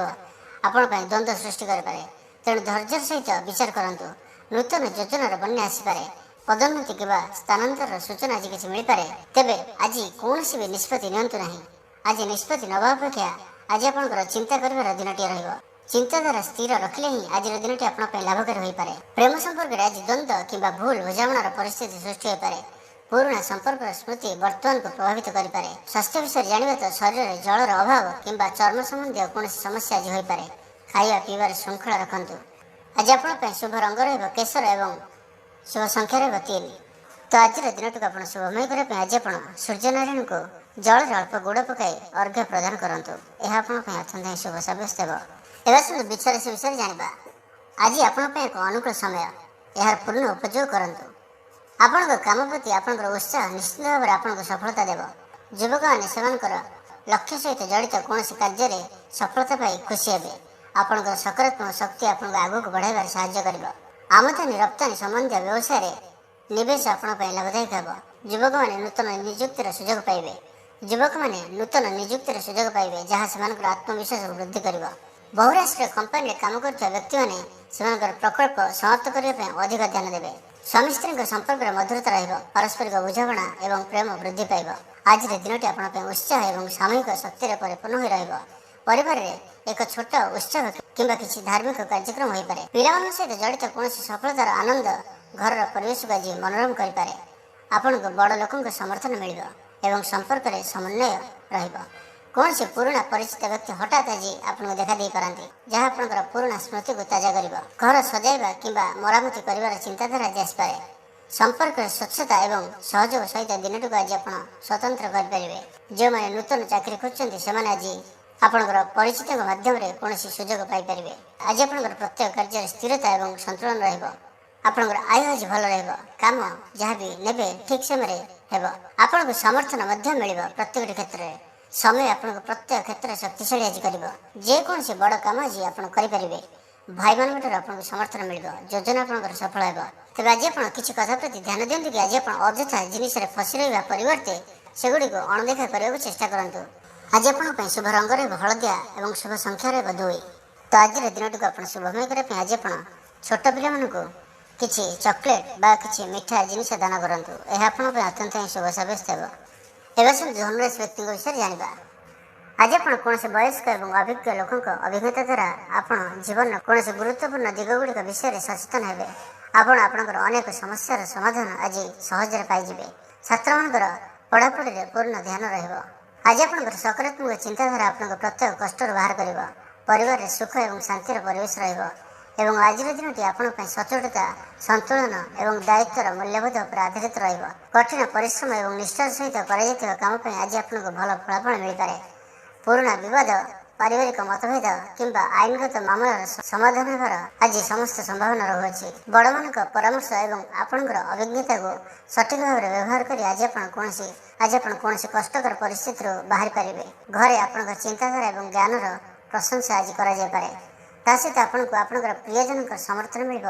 ଆପଣଙ୍କ ପାଇଁ ଦ୍ୱନ୍ଦ୍ୱ ସୃଷ୍ଟି କରିପାରେ। ତେଣୁ ଧୈର୍ଯ୍ୟର ସହିତ ବିଚାର କରନ୍ତୁ। ନୂତନ ଯୋଜନାର ବନ୍ୟା ଆସିପାରେ। ପଦୋନ୍ନତି କିମ୍ବା ସ୍ଥାନାନ୍ତରର ସୂଚନା ଆଜି କିଛି ମିଳିପାରେ। ତେବେ ଆଜି କୌଣସି ବି ନିଷ୍ପତ୍ତି ନିଅନ୍ତୁ ନାହିଁ। ଆଜି ନିଷ୍ପତ୍ତି ନେବା ଅପେକ୍ଷା ଆଜି ଆପଣଙ୍କର ଚିନ୍ତା କରିବାର ଦିନଟିଏ ରହିବ। ଚିନ୍ତାଧାରା ସ୍ଥିର ରଖିଲେ ହିଁ ଆଜିର ଦିନଟି ଆପଣଙ୍କ ପାଇଁ ଲାଭକାରୀ ହୋଇପାରେ। ପ୍ରେମ ସମ୍ପର୍କରେ ଆଜି ଦ୍ୱନ୍ଦ୍ୱ କିମ୍ବା ଭୁଲ ବୁଝାମଣାର ପରିସ୍ଥିତି ସୃଷ୍ଟି ହୋଇପାରେ। ପୁରୁଣା ସମ୍ପର୍କର ସ୍ମୃତି ବର୍ତ୍ତମାନକୁ ପ୍ରଭାବିତ କରିପାରେ। ସ୍ୱାସ୍ଥ୍ୟ ବିଷୟରେ ଜାଣିବା ତ ଶରୀରରେ ଜଳର ଅଭାବ କିମ୍ବା ଚର୍ମ ସମ୍ବନ୍ଧୀୟ କୌଣସି ସମସ୍ୟା ଆଜି ହୋଇପାରେ। ଖାଇବା ପିଇବାରେ ଶୃଙ୍ଖଳା ରଖନ୍ତୁ। ଆଜି ଆପଣଙ୍କ ପାଇଁ ଶୁଭ ରଙ୍ଗ ରହିବ କେଶର ଏବଂ ଶୁଭ ସଂଖ୍ୟା ରହିବ 3। ତ ଆଜିର ଦିନଟିକୁ ଆପଣ ଶୁଭମୟ କରିବା ପାଇଁ ଆଜି ଆପଣ ସୂର୍ଯ୍ୟନାରାୟଣଙ୍କୁ ଜଳରେ ଅଳ୍ପ ଗୁଡ଼ ପକାଇ ଅର୍ଘ୍ୟ ପ୍ରଦାନ କରନ୍ତୁ। ଏହା ଆପଣଙ୍କ ପାଇଁ ଅତ୍ୟନ୍ତ ହିଁ ଶୁଭ ସାବ୍ୟସ୍ତ ହେବ। ଏବେ ଆସନ୍ତୁ ବୃଷ ରାଶି ବିଷୟରେ ଜାଣିବା। ଆଜି ଆପଣଙ୍କ ପାଇଁ ଏକ ଅନୁକୂଳ ସମୟ। ଏହାର ପୂର୍ଣ୍ଣ ଉପଯୋଗ କରନ୍ତୁ। ଆପଣଙ୍କ କାମ ପ୍ରତି ଆପଣଙ୍କର ଉତ୍ସାହ ନିଶ୍ଚିତ ଭାବରେ ଆପଣଙ୍କୁ ସଫଳତା ଦେବ। ଯୁବକମାନେ ସେମାନଙ୍କର ଲକ୍ଷ୍ୟ ସହିତ ଜଡ଼ିତ କୌଣସି କାର୍ଯ୍ୟରେ ସଫଳତା ପାଇ ଖୁସି ହେବେ। ଆପଣଙ୍କର ସକାରାତ୍ମକ ଶକ୍ତି ଆପଣଙ୍କୁ ଆଗକୁ ବଢ଼ାଇବାରେ ସାହାଯ୍ୟ କରିବ। ଆମଦାନୀ ରପ୍ତାନି ସମ୍ବନ୍ଧୀୟ ବ୍ୟବସାୟରେ ନିବେଶ ଆପଣଙ୍କ ପାଇଁ ଲାଭଦାୟକ ହେବ। ଯୁବକମାନେ ନୂତନ ନିଯୁକ୍ତିର ସୁଯୋଗ ପାଇବେ। ଯାହା ସେମାନଙ୍କର ଆତ୍ମବିଶ୍ୱାସକୁ ବୃଦ୍ଧି କରିବ। ବହୁରାଷ୍ଟ୍ରୀୟ କମ୍ପାନୀରେ କାମ କରୁଥିବା ବ୍ୟକ୍ତିମାନେ ସେମାନଙ୍କର ପ୍ରକଳ୍ପ ସମାପ୍ତ କରିବା ପାଇଁ ଅଧିକ ଧ୍ୟାନ ଦେବେ। ସ୍ୱାମୀ ସ୍ତ୍ରୀଙ୍କ ସମ୍ପର୍କରେ ମଧୁରତା ରହିବ। ପାରସ୍ପରିକ ବୁଝାମଣା ଏବଂ ପ୍ରେମ ବୃଦ୍ଧି ପାଇବ। ଆଜିର ଦିନଟି ଆପଣଙ୍କ ପାଇଁ ଉତ୍ସାହ ଏବଂ ସାମୂହିକ ଶକ୍ତିରେ ପରିପୂର୍ଣ୍ଣ ହୋଇ ରହିବ। ପରିବାରରେ ଏକ ଛୋଟ ଉତ୍ସବ କିମ୍ବା କିଛି ଧାର୍ମିକ କାର୍ଯ୍ୟକ୍ରମ ହୋଇପାରେ। ପିଲାମାନଙ୍କ ସହିତ ଜଡ଼ିତ କୌଣସି ସଫଳତାର ଆନନ୍ଦ ଘରର ପରିବେଶକୁ ଆଜି ମନୋରମ କରିପାରେ। ଆପଣଙ୍କୁ ବଡ଼ ଲୋକଙ୍କ ସମର୍ଥନ ମିଳିବ ଏବଂ ସମ୍ପର୍କରେ ସମନ୍ୱୟ ରହିବ। କୌଣସି ପୁରୁଣା ପରିଚିତ ବ୍ୟକ୍ତି ହଠାତ୍ ଆଜି ଆପଣଙ୍କୁ ଦେଖା ଦେଇପାରନ୍ତି, ଯାହା ଆପଣଙ୍କର ପୁରୁଣା ସ୍ମୃତିକୁ ତାଜା କରିବ। ଘର ସଜାଇବା କିମ୍ବା ମରାମତି କରିବାର ଚିନ୍ତାଧାରା ଆଜି ଆସିପାରେ। ସମ୍ପର୍କରେ ସ୍ୱଚ୍ଛତା ଏବଂ ସହଯୋଗ ସହିତ ଦିନଟିକୁ ଆଜି ଆପଣ ସ୍ୱତନ୍ତ୍ର କରିପାରିବେ। ଯେଉଁମାନେ ନୂତନ ଚାକିରି ଖୋଜୁଛନ୍ତି ସେମାନେ ଆଜି ଆପଣଙ୍କର ପରିଚିତଙ୍କ ମାଧ୍ୟମରେ କୌଣସି ସୁଯୋଗ ପାଇପାରିବେ। ଆଜି ଆପଣଙ୍କର ପ୍ରତ୍ୟେକ କାର୍ଯ୍ୟରେ ସ୍ଥିରତା ଏବଂ ସନ୍ତୁଳନ ରହିବ। ଆପଣଙ୍କର ଆୟ ଆଜି ଭଲ ରହିବ। କାମ ଯାହା ବି ନେବେ ଠିକ୍ ସମୟରେ ହେବ। ଆପଣଙ୍କୁ ସମର୍ଥନ ମଧ୍ୟ ମିଳିବ ପ୍ରତ୍ୟେକଟି କ୍ଷେତ୍ରରେ। ସମୟ ଆପଣଙ୍କୁ ପ୍ରତ୍ୟେକ କ୍ଷେତ୍ରରେ ଶକ୍ତିଶାଳୀ ଆଜି କରିବ। ଯେକୌଣସି ବଡ଼ କାମ ଆଜି ଆପଣ କରିପାରିବେ। ଭାଇମାନଙ୍କଠାରୁ ଆପଣଙ୍କୁ ସମର୍ଥନ ମିଳିବ। ଯୋଜନା ଆପଣଙ୍କର ସଫଳ ହେବ। ତେବେ ଆଜି ଆପଣ କିଛି କଥା ପ୍ରତି ଧ୍ୟାନ ଦିଅନ୍ତୁ କି ଆଜି ଆପଣ ଅଯଥା ଜିନିଷରେ ଫସି ରହିବା ପରିବର୍ତ୍ତେ ସେଗୁଡ଼ିକୁ ଅଣଦେଖା କରିବାକୁ ଚେଷ୍ଟା କରନ୍ତୁ। ଆଜି ଆପଣଙ୍କ ପାଇଁ ଶୁଭ ରଙ୍ଗ ରହିବ ହଳଦିଆ ଏବଂ ଶୁଭ ସଂଖ୍ୟା ରହିବ 2। ତ ଆଜିର ଦିନଟିକୁ ଆପଣ ଶୁଭମୟ କରିବା ପାଇଁ ଆଜି ଆପଣ ଛୋଟ ପିଲାମାନଙ୍କୁ କିଛି ଚକୋଲେଟ୍ ବା କିଛି ମିଠା ଜିନିଷ ଦାନ କରନ୍ତୁ। ଏହା ଆପଣଙ୍କ ପାଇଁ ଅତ୍ୟନ୍ତ ହିଁ ଶୁଭ ସାବ୍ୟସ୍ତ ହେବ। ଏବେ ସବୁ ଧନରାଶି ବ୍ୟକ୍ତିଙ୍କ ବିଷୟରେ ଜାଣିବା। ଆଜି ଆପଣ କୌଣସି ବୟସ୍କ ଏବଂ ଅଭିଜ୍ଞ ଲୋକଙ୍କ ଅଭିଜ୍ଞତା ଦ୍ୱାରା ଆପଣ ଜୀବନର କୌଣସି ଗୁରୁତ୍ୱପୂର୍ଣ୍ଣ ଦିଗଗୁଡ଼ିକ ବିଷୟରେ ସଚେତନ ହେବେ। ଆପଣ ଆପଣଙ୍କର ଅନେକ ସମସ୍ୟାର ସମାଧାନ ଆଜି ସହଜରେ ପାଇଯିବେ। ଛାତ୍ରମାନଙ୍କର ପଢ଼ାପଢ଼ିରେ ପୂର୍ଣ୍ଣ ଧ୍ୟାନ ରହିବ। ଆଜି ଆପଣଙ୍କର ସକାରାତ୍ମକ ଚିନ୍ତାଧାରା ଆପଣଙ୍କ ପ୍ରତ୍ୟେକ କଷ୍ଟରୁ ବାହାର କରିବ। ପରିବାରରେ ସୁଖ ଏବଂ ଶାନ୍ତିର ପରିବେଶ ରହିବ ଏବଂ ଆଜିର ଦିନଟି ଆପଣଙ୍କ ପାଇଁ ସଚ୍ଚୋଟତା, ସନ୍ତୁଳନ ଏବଂ ଦାୟିତ୍ୱର ମୂଲ୍ୟବୋଧ ଉପରେ ଆଧାରିତ ରହିବ। କଠିନ ପରିଶ୍ରମ ଏବଂ ନିଷ୍ଠାର ସହିତ କରାଯାଇଥିବା କାମ ପାଇଁ ଆଜି ଆପଣଙ୍କୁ ଭଲ ଫଳାଫଳ ମିଳିପାରେ। ପୁରୁଣା ବିବାଦ, ପାରିବାରିକ ମତଭେଦ କିମ୍ବା ଆଇନଗତ ମାମଲାର ସମାଧାନ ହେବାର ଆଜି ସମସ୍ତ ସମ୍ଭାବନା ରହୁଅଛି। ବଡ଼ମାନଙ୍କ ପରାମର୍ଶ ଏବଂ ଆପଣଙ୍କର ଅଭିଜ୍ଞତାକୁ ସଠିକ୍ ଭାବରେ ବ୍ୟବହାର କରି ଆଜି ଆପଣ କୌଣସି କଷ୍ଟକର ପରିସ୍ଥିତିରୁ ବାହାରି ପାରିବେ। ଘରେ ଆପଣଙ୍କ ଚିନ୍ତାଧାରା ଏବଂ ଜ୍ଞାନର ପ୍ରଶଂସା ଆଜି କରାଯାଇପାରେ। ତା ସହିତ ଆପଣଙ୍କୁ ଆପଣଙ୍କର ପ୍ରିୟଜନଙ୍କ ସମର୍ଥନ ମିଳିବ।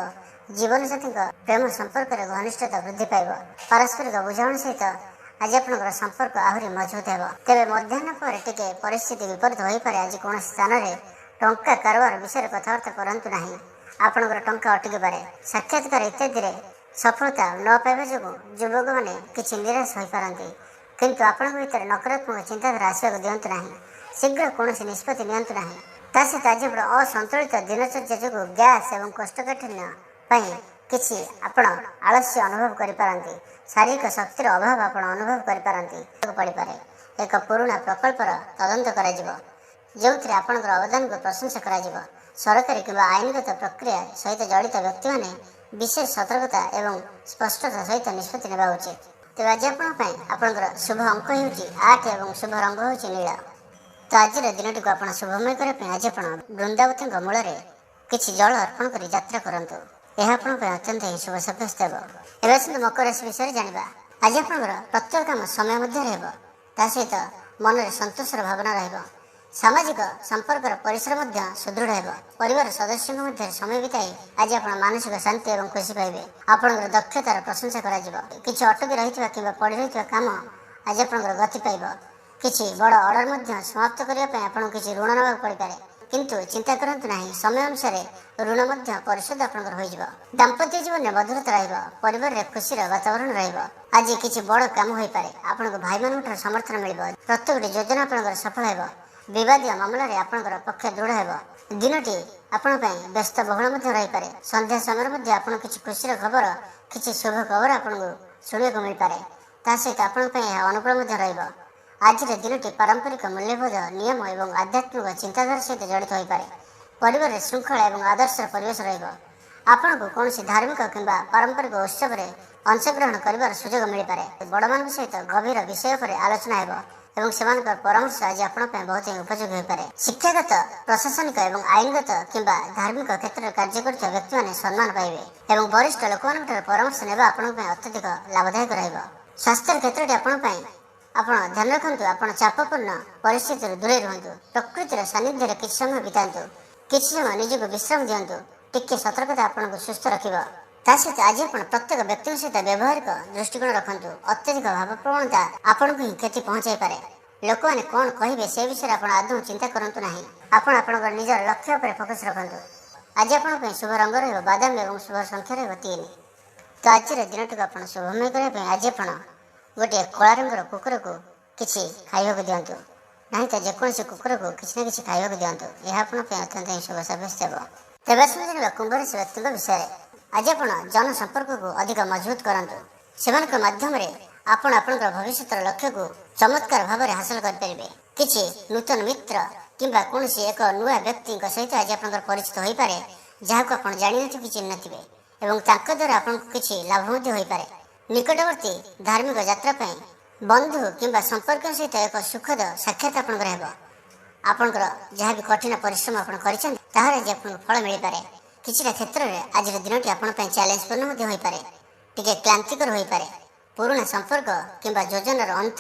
ଜୀବନସାଥୀଙ୍କ ପ୍ରେମ ସମ୍ପର୍କରେ ଘନିଷ୍ଠତା ବୃଦ୍ଧି ପାଇବ। ପାରସ୍ପରିକ ବୁଝାମଣା ସହିତ ଆଜି ଆପଣଙ୍କର ସମ୍ପର୍କ ଆହୁରି ମଜବୁତ ହେବ। ତେବେ ମଧ୍ୟାହ୍ନ ପରେ ଟିକେ ପରିସ୍ଥିତି ବିପରୀତ ହୋଇପାରେ। ଆଜି କୌଣସି ସ୍ଥାନରେ ଟଙ୍କା କାରବାର ବିଷୟରେ କଥାବାର୍ତ୍ତା କରନ୍ତୁ ନାହିଁ। ଆପଣଙ୍କର ଟଙ୍କା ଅଟକିପାରେ। ସାକ୍ଷାତକାର ଇତ୍ୟାଦିରେ ସଫଳତା ନ ପାଇବା ଯୋଗୁଁ ଯୁବକମାନେ କିଛି ନିରାଶ ହୋଇପାରନ୍ତି। କିନ୍ତୁ ଆପଣଙ୍କ ଭିତରେ ନକାରାତ୍ମକ ଚିନ୍ତାଧାରା ଆସିବାକୁ ଦିଅନ୍ତୁ ନାହିଁ। ଶୀଘ୍ର କୌଣସି ନିଷ୍ପତ୍ତି ନିଅନ୍ତୁ ନାହିଁ। ତା ସହିତ ଆଜି ଆପଣ ଅସନ୍ତୁଳିତ ଦିନଚର୍ଯ୍ୟା ଯୋଗୁଁ ଗ୍ୟାସ୍ ଏବଂ କୋଷ୍ଠକାଠିନ୍ୟ ପାଇଁ କିଛି ଆପଣ ଆଳସ୍ୟ ଅନୁଭବ କରିପାରନ୍ତି। ଶାରୀରିକ ଶକ୍ତିର ଅଭାବ ଆପଣ ଅନୁଭବ କରିପାରନ୍ତି। ପଡ଼ିପାରେ ଏକ ପୁରୁଣା ପ୍ରକଳ୍ପର ତଦନ୍ତ କରାଯିବ, ଯେଉଁଥିରେ ଆପଣଙ୍କର ଅବଦାନକୁ ପ୍ରଶଂସା କରାଯିବ। ସରକାରୀ କିମ୍ବା ଆଇନଗତ ପ୍ରକ୍ରିୟା ସହିତ ଜଡ଼ିତ ବ୍ୟକ୍ତିମାନେ ବିଶେଷ ସତର୍କତା ଏବଂ ସ୍ପଷ୍ଟତା ସହିତ ନିଷ୍ପତ୍ତି ନେବା ଉଚିତ। ତେବେ ଆଜି ଆପଣଙ୍କ ପାଇଁ ଆପଣଙ୍କର ଶୁଭ ଅଙ୍କ ହେଉଛି 8 ଏବଂ ଶୁଭ ରଙ୍ଗ ହେଉଛି ନୀଳ। ତ ଆଜିର ଦିନଟିକୁ ଆପଣ ଶୁଭମୟ କରିବା ପାଇଁ ଆଜି ଆପଣ ବୃନ୍ଦାବତୀଙ୍କ ମୂଳରେ କିଛି ଜଳ ଅର୍ପଣ କରି ଯାତ୍ରା କରନ୍ତୁ। ଏହା ଆପଣଙ୍କ ପାଇଁ ଅତ୍ୟନ୍ତ ହିଁ ଶୁଭ ସାବ୍ୟସ୍ତ ହେବ। ଏବେ ଆସନ୍ତୁ ମକର ରାଶି ବିଷୟରେ ଜାଣିବା। ଆଜି ଆପଣଙ୍କର ପ୍ରତ୍ୟେକ କାମ ସମୟ ମଧ୍ୟରେ ହେବ। ତା ସହିତ ମନରେ ସନ୍ତୋଷର ଭାବନା ରହିବ। ସାମାଜିକ ସମ୍ପର୍କର ପରିସର ମଧ୍ୟ ସୁଦୃଢ଼ ହେବ। ପରିବାର ସଦସ୍ୟଙ୍କ ମଧ୍ୟରେ ସମୟ ବିତାଇ ଆଜି ଆପଣ ମାନସିକ ଶାନ୍ତି ଏବଂ ଖୁସି ପାଇବେ। ଆପଣଙ୍କର ଦକ୍ଷତାର ପ୍ରଶଂସା କରାଯିବ। କିଛି ଅଟକି ରହିଥିବା କିମ୍ବା ପଡ଼ି ରହିଥିବା କାମ ଆଜି ଆପଣଙ୍କର ଗତି ପାଇବ। କିଛି ବଡ଼ ଅର୍ଡର ମଧ୍ୟ ସମାପ୍ତ କରିବା ପାଇଁ ଆପଣଙ୍କୁ କିଛି ଋଣ ନେବାକୁ ପଡ଼ିପାରେ। କିନ୍ତୁ ଚିନ୍ତା କରନ୍ତୁ ନାହିଁ, ସମୟ ଅନୁସାରେ ଋଣ ମଧ୍ୟ ପରିଶୋଧ ଆପଣଙ୍କର ହୋଇଯିବ। ଦାମ୍ପତ୍ୟ ଜୀବନରେ ମଧୁରତା ରହିବ। ପରିବାରରେ ଖୁସିର ବାତାବରଣ ରହିବ। ଆଜି କିଛି ବଡ଼ କାମ ହୋଇପାରେ। ଆପଣଙ୍କ ଭାଇମାନଙ୍କଠାରୁ ସମର୍ଥନ ମିଳିବ। ପ୍ରତ୍ୟେକଟି ଯୋଜନା ଆପଣଙ୍କର ସଫଳ ହେବ। ବିବାଦୀୟ ମାମଲାରେ ଆପଣଙ୍କର ପକ୍ଷ ଦୃଢ଼ ହେବ। ଦିନଟି ଆପଣଙ୍କ ପାଇଁ ବ୍ୟସ୍ତ ବହୁଳ ମଧ୍ୟ ରହିପାରେ। ସନ୍ଧ୍ୟା ସମୟରେ ମଧ୍ୟ ଆପଣ କିଛି ଖୁସିର ଖବର, କିଛି ଶୁଭ ଖବର ଆପଣଙ୍କୁ ଶୁଣିବାକୁ ମିଳିପାରେ। ତା ସହିତ ଆପଣଙ୍କ ପାଇଁ ଏହା ଅନୁକୂଳ ମଧ୍ୟ ରହିବ। ଆଜିର ଦିନଟି ପାରମ୍ପରିକ ମୂଲ୍ୟବୋଧ, ନିୟମ ଏବଂ ଆଧ୍ୟାତ୍ମିକ ଚିନ୍ତାଧାରା ସହିତ ଜଡ଼ିତ ହୋଇପାରେ। ପରିବାରରେ ଶୃଙ୍ଖଳା ଏବଂ ଆଦର୍ଶର ପରିବେଶ ରହିବ। ଆପଣଙ୍କୁ କୌଣସି ଧାର୍ମିକ କିମ୍ବା ପାରମ୍ପରିକ ଉତ୍ସବରେ ଅଂଶଗ୍ରହଣ କରିବାର ସୁଯୋଗ ମିଳିପାରେ। ବଡ଼ମାନଙ୍କ ସହିତ ଗଭୀର ବିଷୟ ଉପରେ ଆଲୋଚନା ହେବ ଏବଂ ସେମାନଙ୍କର ପରାମର୍ଶ ଆଜି ଆପଣଙ୍କ ପାଇଁ ବହୁତ ହିଁ ଉପଯୋଗୀ ହୋଇପାରେ। ଶିକ୍ଷାଗତ, ପ୍ରଶାସନିକ ଏବଂ ଆଇନଗତ କିମ୍ବା ଧାର୍ମିକ କ୍ଷେତ୍ରରେ କାର୍ଯ୍ୟ କରୁଥିବା ବ୍ୟକ୍ତିମାନେ ସମ୍ମାନ ପାଇବେ ଏବଂ ବରିଷ୍ଠ ଲୋକମାନଙ୍କଠାରୁ ପରାମର୍ଶ ନେବା ଆପଣଙ୍କ ପାଇଁ ଅତ୍ୟଧିକ ଲାଭଦାୟକ ରହିବ। ସ୍ୱାସ୍ଥ୍ୟର କ୍ଷେତ୍ରଟି ଆପଣଙ୍କ ପାଇଁ ଆପଣ ଧ୍ୟାନ ରଖନ୍ତୁ। ଆପଣ ଚାପପୂର୍ଣ୍ଣ ପରିସ୍ଥିତିରୁ ଦୂରେଇ ରୁହନ୍ତୁ। ପ୍ରକୃତିର ସାନ୍ନିଧ୍ୟରେ କିଛି ସମୟ ବିତାନ୍ତୁ। କିଛି ସମୟ ନିଜକୁ ବିଶ୍ରାମ ଦିଅନ୍ତୁ। ଟିକେ ସତର୍କତା ଆପଣଙ୍କୁ ସୁସ୍ଥ ରଖିବ। ତା ସହିତ ଆଜି ଆପଣ ପ୍ରତ୍ୟେକ ବ୍ୟକ୍ତିଙ୍କ ସହିତ ବ୍ୟବହାରିକ ଦୃଷ୍ଟିକୋଣ ରଖନ୍ତୁ। ଅତ୍ୟଧିକ ଭାବପ୍ରବଣତା ଆପଣଙ୍କୁ ହିଁ କ୍ଷତି ପହଞ୍ଚାଇପାରେ। ଲୋକମାନେ କ'ଣ କହିବେ ସେ ବିଷୟରେ ଆପଣ ଆଦୌ ଚିନ୍ତା କରନ୍ତୁ ନାହିଁ। ଆପଣ ଆପଣଙ୍କର ନିଜର ଲକ୍ଷ୍ୟ ଉପରେ ଫୋକସ୍ ରଖନ୍ତୁ। ଆଜି ଆପଣଙ୍କ ପାଇଁ ଶୁଭ ରଙ୍ଗ ରହିବ ବାଦାମୀ ଏବଂ ଶୁଭ ସଂଖ୍ୟା ରହିବ 3। ତ ଆଜିର ଦିନଟିକୁ ଆପଣ ଶୁଭମୟ କରିବା ପାଇଁ ଆଜି ଆପଣ ଗୋଟିଏ କଳା ରଙ୍ଗର କୁକୁରକୁ କିଛି ଖାଇବାକୁ ଦିଅନ୍ତୁ। ନାହିଁ ତ ଯେକୌଣସି କୁକୁରକୁ କିଛି ନା କିଛି ଖାଇବାକୁ ଦିଅନ୍ତୁ। ଏହା ଆପଣଙ୍କ ପାଇଁ ଅତ୍ୟନ୍ତ ହିଁ ଶୁଭ ସାବ୍ୟସ୍ତ ହେବ। ତେବେ ଆସନ୍ତୁ ଜାଣିବା କୁମ୍ଭ ରାଶି ବ୍ୟକ୍ତିଙ୍କ ବିଷୟରେ। ଆଜି ଆପଣ ଜନସମ୍ପର୍କକୁ ଅଧିକ ମଜବୁତ କରନ୍ତୁ। ସେମାନଙ୍କ ମାଧ୍ୟମରେ ଆପଣ ଆପଣଙ୍କର ଭବିଷ୍ୟତର ଲକ୍ଷ୍ୟକୁ ଚମତ୍କାର ଭାବରେ ହାସଲ କରିପାରିବେ। କିଛି ନୂତନ ମିତ୍ର କିମ୍ବା କୌଣସି ଏକ ନୂଆ ବ୍ୟକ୍ତିଙ୍କ ସହିତ ଆଜି ଆପଣଙ୍କର ପରିଚିତ ହୋଇପାରେ, ଯାହାକୁ ଆପଣ ଜାଣିନଥିବେ କି ଚିହ୍ନିନଥିବେ, ଏବଂ ତାଙ୍କ ଦ୍ୱାରା ଆପଣଙ୍କୁ କିଛି ଲାଭ ମଧ୍ୟ ହୋଇପାରେ। ନିକଟବର୍ତ୍ତୀ ଧାର୍ମିକ ଯାତ୍ରା ପାଇଁ ବନ୍ଧୁ କିମ୍ବା ସମ୍ପର୍କୀୟ ସହିତ ଏକ ସୁଖଦ ସାକ୍ଷାତ ଆପଣଙ୍କର ହେବ। ଆପଣଙ୍କର ଯାହା ବି କଠିନ ପରିଶ୍ରମ ଆପଣ କରିଛନ୍ତି ତାହାର ଆଜି ଆପଣଙ୍କୁ ଫଳ ମିଳିପାରେ। କିଛିଟା କ୍ଷେତ୍ରରେ ଆଜିର ଦିନଟି ଆପଣଙ୍କ ପାଇଁ ଚ୍ୟାଲେଞ୍ଜପୂର୍ଣ୍ଣ ମଧ୍ୟ ହୋଇପାରେ, ଟିକେ କ୍ଳାନ୍ତିକର ହୋଇପାରେ। ପୁରୁଣା ସମ୍ପର୍କ କିମ୍ବା ଯୋଜନାର ଅନ୍ତ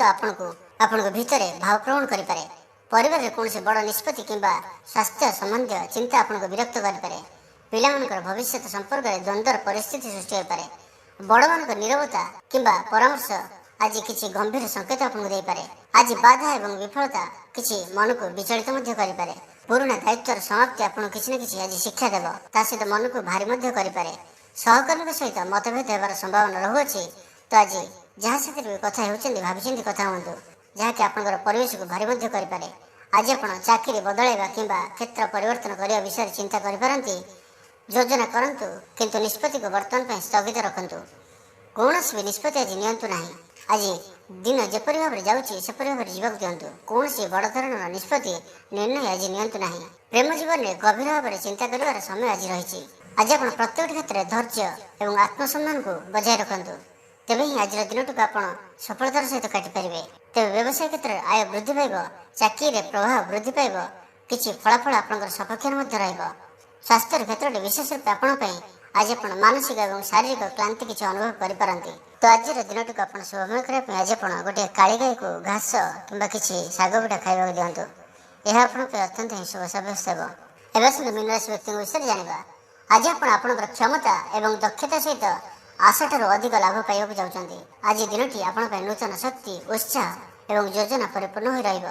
ଆପଣଙ୍କ ଭିତରେ ଭାବପ୍ରବଣ କରିପାରେ। ପରିବାରରେ କୌଣସି ବଡ଼ ନିଷ୍ପତ୍ତି କିମ୍ବା ସ୍ୱାସ୍ଥ୍ୟ ସମ୍ବନ୍ଧୀୟ ଚିନ୍ତା ଆପଣଙ୍କୁ ବିରକ୍ତ କରିପାରେ। ପିଲାମାନଙ୍କର ଭବିଷ୍ୟତ ସମ୍ପର୍କରେ ଦ୍ୱନ୍ଦ୍ୱର ପରିସ୍ଥିତି ସୃଷ୍ଟି ହୋଇପାରେ। ବଡ଼ମାନଙ୍କ ନିରବତା କିମ୍ବା ପରାମର୍ଶ ଆଜି କିଛି ଗମ୍ଭୀର ସଂକେତ ଆପଣଙ୍କୁ ଦେଇପାରେ। ଆଜି ବାଧା ଏବଂ ବିଫଳତା କିଛି ମନକୁ ବିଚଳିତ ମଧ୍ୟ କରିପାରେ। ପୁରୁଣା ଦାୟିତ୍ୱର ସମାପ୍ତି ଆପଣଙ୍କୁ କିଛି ନା କିଛି ଆଜି ଶିକ୍ଷା ଦେବ, ତା ସହିତ ମନକୁ ଭାରି ମଧ୍ୟ କରିପାରେ। ସହକର୍ମୀଙ୍କ ସହିତ ମତଭେଦ ହେବାର ସମ୍ଭାବନା ରହୁଅଛି, ତ ଆଜି ଯାହା ସେଥିରେ ବି କଥା ହେଉଛନ୍ତି ଭାବିଚିନ୍ତି କଥା ହୁଅନ୍ତୁ, ଯାହାକି ଆପଣଙ୍କର ପରିବେଶକୁ ଭାରି ମଧ୍ୟ କରିପାରେ। ଆଜି ଆପଣ ଚାକିରି ବଦଳାଇବା କିମ୍ବା କ୍ଷେତ୍ର ପରିବର୍ତ୍ତନ କରିବା ବିଷୟରେ ଚିନ୍ତା କରିପାରନ୍ତି। ଯୋଜନା କରନ୍ତୁ, କିନ୍ତୁ ନିଷ୍ପତ୍ତିକୁ ବର୍ତ୍ତମାନ ପାଇଁ ସ୍ଥଗିତ ରଖନ୍ତୁ। କୌଣସି ବି ନିଷ୍ପତ୍ତି ଆଜି ନିଅନ୍ତୁ ନାହିଁ। ଆଜି ଦିନ ଯେପରି ଭାବରେ ଯାଉଛି ସେପରି ଭାବରେ ଯିବାକୁ ଦିଅନ୍ତୁ। କୌଣସି ବଡ଼ ଧରଣର ନିଷ୍ପତ୍ତି ନିର୍ଣ୍ଣୟ ଆଜି ନିଅନ୍ତୁ ନାହିଁ। ପ୍ରେମ ଜୀବନରେ ଗଭୀର ଭାବରେ ଚିନ୍ତା କରିବାର ସମୟ ଆଜି ରହିଛି। ଆଜି ଆପଣ ପ୍ରତ୍ୟେକଟି କ୍ଷେତ୍ରରେ ଧୈର୍ଯ୍ୟ ଏବଂ ଆତ୍ମସମ୍ମାନକୁ ବଜାୟ ରଖନ୍ତୁ, ତେବେ ହିଁ ଆଜିର ଦିନଟିକୁ ଆପଣ ସଫଳତାର ସହିତ କାଟିପାରିବେ। ତେବେ ବ୍ୟବସାୟ କ୍ଷେତ୍ରରେ ଆୟ ବୃଦ୍ଧି ପାଇବ, ଚାକିରିରେ ପ୍ରଭାବ ବୃଦ୍ଧି ପାଇବ, କିଛି ଫଳାଫଳ ଆପଣଙ୍କର ସପକ୍ଷରେ ମଧ୍ୟ ରହିବ। ସ୍ୱାସ୍ଥ୍ୟର କ୍ଷେତ୍ରରେ ବିଶେଷ ରୂପେ ଆପଣଙ୍କ ପାଇଁ ଆଜି ଆପଣ ମାନସିକ ଏବଂ ଶାରୀରିକ କ୍ଳାନ୍ତି କିଛି ଅନୁଭବ କରିପାରନ୍ତି। ତ ଆଜିର ଦିନଟିକୁ ଆପଣ ଶୁଭମୟ କରିବା ପାଇଁ ଆଜି ଆପଣ ଗୋଟିଏ କାଳି ଗାଈକୁ ଘାସ କିମ୍ବା କିଛି ଶାଗ ପିଠା ଖାଇବାକୁ ଦିଅନ୍ତୁ। ଏହା ଆପଣଙ୍କ ପାଇଁ ଅତ୍ୟନ୍ତ ହିଁ ଶୁଭ ସାବ୍ୟସ୍ତ ହେବ। ଏବେ ଆସନ୍ତୁ ମୀନ ରାଶି ବ୍ୟକ୍ତିଙ୍କ ବିଷୟରେ ଜାଣିବା। ଆଜି ଆପଣ ଆପଣଙ୍କର କ୍ଷମତା ଏବଂ ଦକ୍ଷତା ସହିତ ଆଶାଠାରୁ ଅଧିକ ଲାଭ ପାଇବାକୁ ଯାଉଛନ୍ତି। ଆଜି ଦିନଟି ଆପଣଙ୍କ ପାଇଁ ନୂତନ ଶକ୍ତି, ଉତ୍ସାହ ଏବଂ ଯୋଜନା ପରିପୂର୍ଣ୍ଣ ହୋଇ ରହିବ।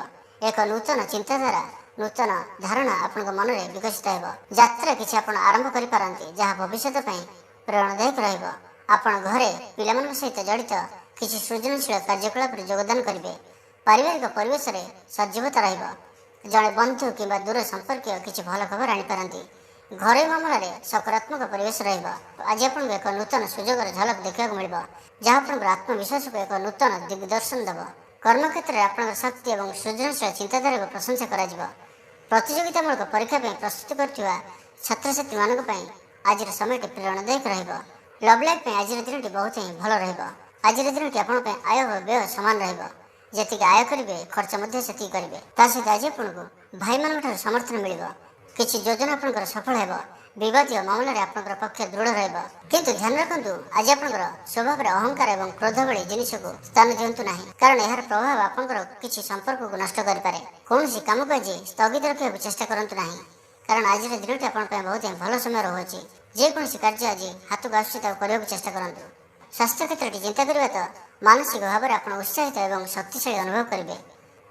ଏକ ନୂତନ ଚିନ୍ତାଧାରା, ନୂତନ ଧାରଣା ଆପଣଙ୍କ ମନରେ ବିକଶିତ ହେବ। ଯାତ୍ରା କିଛି ଆପଣ ଆରମ୍ଭ କରିପାରନ୍ତି, ଯାହା ଭବିଷ୍ୟତ ପାଇଁ ପ୍ରେରଣାଦାୟକ ରହିବ। ଆପଣ ଘରେ ପିଲାମାନଙ୍କ ସହିତ ଜଡ଼ିତ କିଛି ସୃଜନଶୀଳ କାର୍ଯ୍ୟକଳାପରେ ଯୋଗଦାନ କରିବେ। ପାରିବାରିକ ପରିବେଶରେ ସଜୀବତା ରହିବ। ଜଣେ ବନ୍ଧୁ କିମ୍ବା ଦୂର ସମ୍ପର୍କୀୟ କିଛି ଭଲ ଖବର ଆଣିପାରନ୍ତି। ଘରୋଇ ମାମଲାରେ ସକାରାତ୍ମକ ପରିବେଶ ରହିବ। ଆଜି ଆପଣଙ୍କୁ ଏକ ନୂତନ ସୁଯୋଗର ଝଲକ ଦେଖିବାକୁ ମିଳିବ, ଯାହା ଆପଣଙ୍କର ଆତ୍ମବିଶ୍ୱାସକୁ ଏକ ନୂତନ ଦିଗ୍ଦର୍ଶନ ଦେବ। କର୍ମକ୍ଷେତ୍ରରେ ଆପଣଙ୍କର ଶକ୍ତି ଏବଂ ସୃଜନଶୀଳ ଚିନ୍ତାଧାରାକୁ ପ୍ରଶଂସା କରାଯିବ। ପ୍ରତିଯୋଗିତାମୂଳକ ପରୀକ୍ଷା ପାଇଁ ପ୍ରସ୍ତୁତି କରୁଥିବା ଛାତ୍ରଛାତ୍ରୀମାନଙ୍କ ପାଇଁ ଆଜିର ସମୟଟି ପ୍ରେରଣାଦାୟକ ରହିବ। ଲଭ୍ ଲାଇଫ୍ ପାଇଁ ଆଜିର ଦିନଟି ବହୁତ ହିଁ ଭଲ ରହିବ। ଆଜିର ଦିନଟି ଆପଣଙ୍କ ପାଇଁ ଆୟ ଓ ବ୍ୟୟ ସମାନ ରହିବ। ଯେତିକି ଆୟ କରିବେ, ଖର୍ଚ୍ଚ ମଧ୍ୟ ସେତିକି କରିବେ। ତା ସହିତ ଆଜି ଆପଣଙ୍କୁ ଭାଇମାନଙ୍କ ଠାରୁ ସମର୍ଥନ ମିଳିବ। କିଛି ଯୋଜନା ଆପଣଙ୍କର ସଫଳ ହେବ। ବିବାଦୀୟ ମାମଲାରେ ଆପଣଙ୍କର ପକ୍ଷ ଦୃଢ଼ ରହିବ। କିନ୍ତୁ ଧ୍ୟାନ ରଖନ୍ତୁ, ଆଜି ଆପଣଙ୍କର ସ୍ୱଭାବରେ ଅହଙ୍କାର ଏବଂ କ୍ରୋଧ ଭଳି ଜିନିଷକୁ ସ୍ଥାନ ଦିଅନ୍ତୁ ନାହିଁ, କାରଣ ଏହାର ପ୍ରଭାବ ଆପଣଙ୍କର କିଛି ସମ୍ପର୍କକୁ ନଷ୍ଟ କରିପାରେ। କୌଣସି କାମକୁ ଆଜି ସ୍ଥଗିତ ରଖିବାକୁ ଚେଷ୍ଟା କରନ୍ତୁ ନାହିଁ, କାରଣ ଆଜିର ଦିନଟି ଆପଣଙ୍କ ପାଇଁ ବହୁତ ହିଁ ଭଲ ସମୟ ରହୁଅଛି। ଯେକୌଣସି କାର୍ଯ୍ୟ ଆଜି ହାତକୁ ଆସୁଛି ତାକୁ କରିବାକୁ ଚେଷ୍ଟା କରନ୍ତୁ। ସ୍ୱାସ୍ଥ୍ୟ କ୍ଷେତ୍ରଟି ଚିନ୍ତା କରିବା ତ ମାନସିକ ଭାବରେ ଆପଣ ଉତ୍ସାହିତ ଏବଂ ଶକ୍ତିଶାଳୀ ଅନୁଭବ କରିବେ।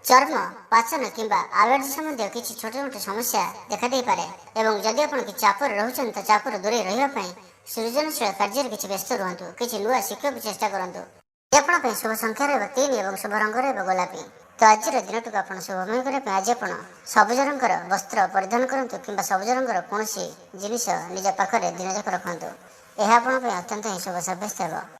ଚର୍ମ, ପାଚନ କିମ୍ବା ଆଲର୍ଜି ସମ୍ବନ୍ଧୀୟ କିଛି ଛୋଟ ଛୋଟ ସମସ୍ୟା ଦେଖାଦେଇପାରେ, ଏବଂ ଯଦି ଆପଣ କିଛି ଚାପରେ ରହୁଛନ୍ତି ତ ଚାପରୁ ଦୂରେଇ ରହିବା ପାଇଁ ସୃଜନଶୀଳ କାର୍ଯ୍ୟରେ କିଛି ବ୍ୟସ୍ତ ରୁହନ୍ତୁ। କିଛି ନୂଆ ଶିଖିବାକୁ ଚେଷ୍ଟା କରନ୍ତୁ। ଆପଣଙ୍କ ପାଇଁ ଶୁଭ ସଂଖ୍ୟା ରହିବ 3 ଏବଂ ଶୁଭ ରଙ୍ଗ ରହିବ ଗୋଲାପୀ। ତ ଆଜିର ଦିନଟିକୁ ଆପଣ ଶୁଭମୟ କରିବା ପାଇଁ ଆଜି ଆପଣ ସବୁଜ ରଙ୍ଗର ବସ୍ତ୍ର ପରିଧାନ କରନ୍ତୁ କିମ୍ବା ସବୁଜ ରଙ୍ଗର କୌଣସି ଜିନିଷ ନିଜ ପାଖରେ ଦିନଯାକ ରଖନ୍ତୁ। ଏହା ଆପଣଙ୍କ ପାଇଁ ଅତ୍ୟନ୍ତ ହିଁ ଶୁଭ ସାବ୍ୟସ୍ତ ହେବ।